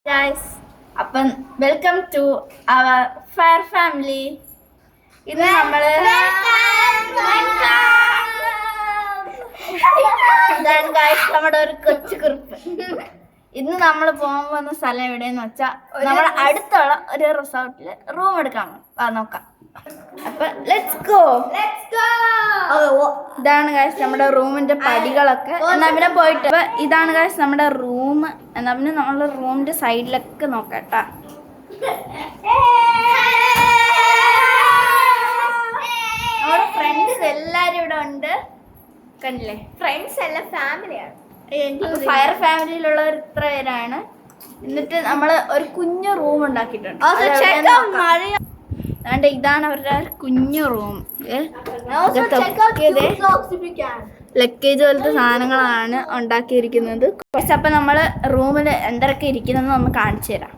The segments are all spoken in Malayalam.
Guys, അപ്പം welcome to our fire family. ഇന്ന് നമ്മള് നമ്മുടെ ഒരു കൊച്ചു കുറിപ്പ്. ഇന്ന് നമ്മൾ പോകാൻ പോകുന്ന സ്ഥലം എവിടെയെന്ന് വെച്ചാൽ നമ്മുടെ അടുത്തുള്ള ഒരു റിസോർട്ടിൽ റൂം എടുക്കാൻ നോക്കാം. അപ്പൊ ലെറ്റ്സ് ഗോ. ഇതാണ് ഗൈസ് നമ്മുടെ റൂമിന്റെ പടികളൊക്കെ. എന്നാ പിന്നെ പോയിട്ട് ഇതാണ് ഗൈസ് നമ്മുടെ റൂം. എന്നാ പിന്നെ നമ്മള് റൂമിന്റെ സൈഡിലൊക്കെ നോക്കട്ടാ. നമ്മുടെ ഫ്രണ്ട്സ് എല്ലാരും ഇവിടെ ഉണ്ട്, കണ്ടില്ലേ? ഫ്രണ്ട്സ് അല്ല, ഫാമിലിയാണ്. ഫയർ ഫാമിലിയിലുള്ളവർ ഇത്ര പേരാണ്. എന്നിട്ട് നമ്മള് ഒരു കുഞ്ഞു റൂം ഉണ്ടാക്കിയിട്ടുണ്ട്. അതുകൊണ്ട് ഇതാണ് അവരുടെ കുഞ്ഞു റൂം. ലഗേജ് പോലത്തെ സാധനങ്ങളാണ് ഉണ്ടാക്കിയിരിക്കുന്നത്. അപ്പൊ നമ്മള് റൂമിൽ എന്തൊക്കെ ഇരിക്കുന്നതെന്ന് ഒന്ന് കാണിച്ചു തരാം.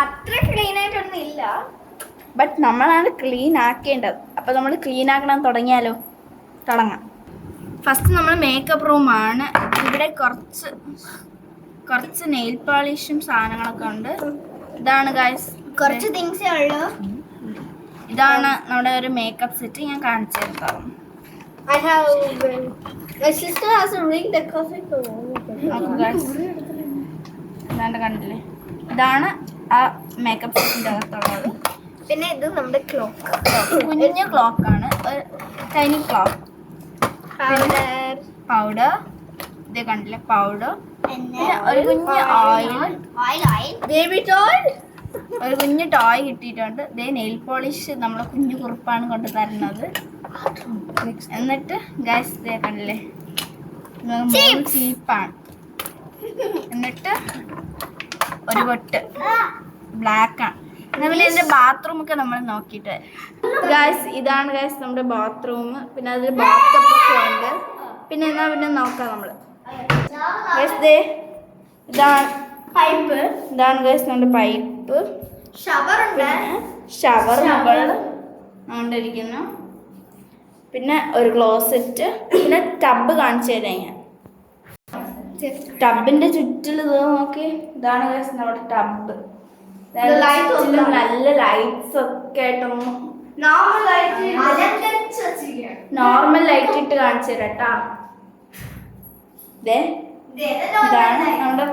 അത്ര ക്ലീൻ ആയിട്ടൊന്നും ഇല്ല, ബട്ട് നമ്മളാണ് ക്ലീൻ ആക്കേണ്ടത്. അപ്പൊ നമ്മൾ ക്ലീൻ ആക്കണം. തുടങ്ങിയാലോ? തുടങ്ങാം. ഫസ്റ്റ് നമ്മൾ മേക്കപ്പ് റൂമാണ്. ഇവിടെ കുറച്ച് നെയിൽ പോളിഷും സാധനങ്ങളൊക്കെ ഉണ്ട്. ഇതാണ് ഗൈസ്, കുറച്ച് തിങ്സേ ഉള്ളൂ. ഇതാണ് നമ്മുടെ ഒരു മേക്കപ്പ് സെറ്റ്. ഞാൻ കാണിച്ചു തരാം. ഇതാണ്ട് കണ്ടില്ലേ? ഇതാണ് ആ മേക്കപ്പ് സെറ്റിന്റെ അകത്തുള്ളത്. പിന്നെ ഇത് നമ്മുടെ ക്ലോക്ക്, കുഞ്ഞു ക്ലോക്കാണ്, ടൈനി ക്ലോക്ക്. പൗഡർ ഇത് കണ്ടില്ലേ? പൗഡർ, ഒരു കുഞ്ഞ് ഒരു കുഞ്ഞു ടോയ് കിട്ടിയിട്ടുണ്ട്. ഇതേ നെയിൽ പോളിഷ് നമ്മളെ കുഞ്ഞു കുറിപ്പാണ് കൊണ്ട് തരുന്നത്. എന്നിട്ട് ഗൈസ് ഇതേ കണ്ടില്ലേ? ചീപ്പാണ്. എന്നിട്ട് ഒരു പൊട്ട് ബ്ലാക്കാണ്. പിന്നെ ഇതിന്റെ ബാത്റൂം ഒക്കെ നമ്മൾ നോക്കിയിട്ട് ഗൈസ്, ഇതാണ് ഗൈസ് നമ്മുടെ ബാത്റൂം. പിന്നെ അതിൽ ബാത്ടബ് ഒക്കെ ഉണ്ട്. പിന്നെ എന്നാ പിന്നെ നോക്കാം നമ്മള്. ഗൈസ് ഇതാണ് പൈപ്പ്. ഇതാണ് ഗൈസ് നമ്മുടെ പൈപ്പ്. ഷവർ മുകളിൽ കൊണ്ടിരിക്കുന്നു. പിന്നെ ഒരു ക്ലോസറ്റ്. പിന്നെ ടബ് കാണിച്ചു തരാം ഞാൻ. ടബിന്റെ ചുറ്റിൽ ഇത് നോക്കി. ഇതാണ് ഗൈസ് നമ്മുടെ ടബ്. നല്ല ലൈറ്റ്സ് ഒക്കെ ആയിട്ടൊന്നും നോർമൽ ലൈറ്റ് ഇട്ട് കാണിച്ചു തരാം. ഇതാണ് നമ്മുടെ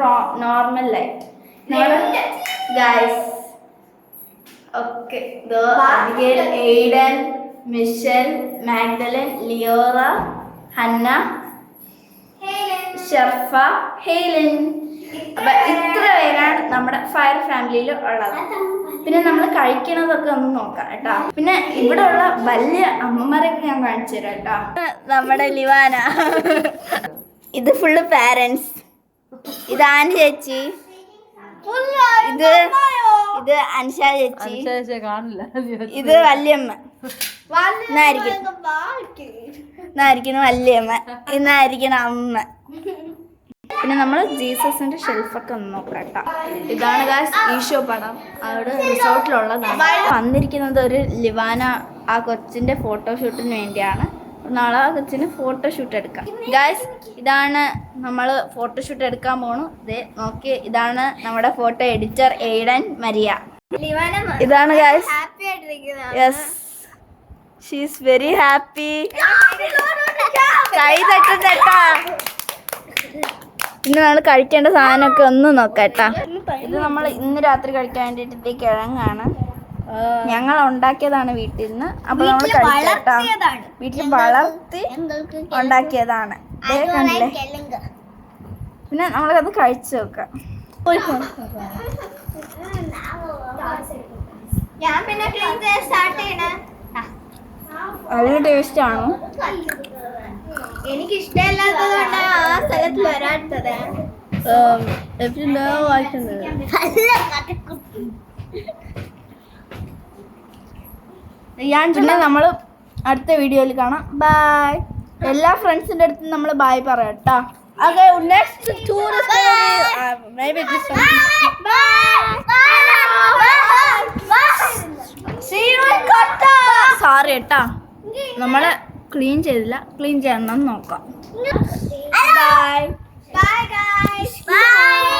normal light. Guys okay, Aidan, Mishal, Magdalene, Leora, Hannah, Sharfa, Haylen. അപ്പൊ ഇത്ര പേരാണ് നമ്മുടെ ഫയർ ഫാമിലിയിൽ ഉള്ളത്. പിന്നെ നമ്മൾ കഴിക്കണതൊക്കെ ഒന്ന് നോക്കാം കേട്ടോ. പിന്നെ ഇവിടെ ഉള്ള വലിയ അമ്മമാരൊക്കെ ഞാൻ കാണിച്ചു തരാം കേട്ടോ. നമ്മുടെ ലിവാന, ഇത് ഫുള്ള് പാരൻസ്. ഇത് ആൻ ചേച്ചി, ഇത് അൻഷ ചേച്ചി, ഇത് വല്യമ്മ, ഇന്നായിരിക്കണം വല്യമ്മ, ഇന്നായിരിക്കണം അമ്മ. പിന്നെ നമ്മൾ ജീസസിന്റെ ഷെൽഫൊക്കെ ഒന്ന് നോക്കാം കേട്ടോ. ഇതാണ് ഗൈസ് ഈശോ പടം, അവിടെ റിസോർട്ടിലുള്ളതാണ്. വന്നിരിക്കുന്നത് ഒരു ലിവാന ആ കൊച്ചിന്റെ ഫോട്ടോഷൂട്ടിന് വേണ്ടിയാണ്. നാളെ ആ കൊച്ചിന് ഫോട്ടോഷൂട്ട് എടുക്കാം ഗൈസ്. ഇതാണ് നമ്മൾ ഫോട്ടോഷൂട്ട് എടുക്കാൻ പോണു. ഇതേ നോക്കി, ഇതാണ് നമ്മുടെ ഫോട്ടോ എഡിറ്റർ എയ്ഡൻ മരിയ. ഇതാണ് guys. Yes, she is very happy. കൈ തട്ടുന്നേട്ടാ. പിന്നെ നമ്മൾ കഴിക്കേണ്ട സാധനമൊക്കെ ഒന്ന് നോക്കാട്ടാ. ഇത് നമ്മൾ ഇന്ന് രാത്രി കഴിക്കാൻ വേണ്ടിയിട്ട് കിഴങ്ങാണ്. ഞങ്ങൾ ഉണ്ടാക്കിയതാണ് വീട്ടിൽ നിന്ന്. അപ്പൊ നമ്മൾ കഴിക്കട്ടാ. വീട്ടിൽ വളർത്തി ഉണ്ടാക്കിയതാണ്. കണ്ടില്ലേ? പിന്നെ നമ്മളത് കഴിച്ചു നോക്കാം. അതിന് ടേസ്റ്റ് ആണോ? എനിക്ക് ഇഷ്ടമല്ലാത്തത് കൊണ്ടാണ് ആ സ്ഥലത്ത് വരാത്തത്. പിന്നെ നമ്മൾ അടുത്ത വീഡിയോയിൽ കാണാം. ബൈ. എല്ലാ ഫ്രണ്ട്സിന്റെ അടുത്തും നമ്മൾ ബൈ പറയാം കേട്ടോ. സോറി കേട്ടോ, നമ്മള് ക്ലീൻ ചെയ്തില്ല. ക്ലീൻ ചെയ്യണം നോക്കാം. ബൈ. Bye guys. Bye.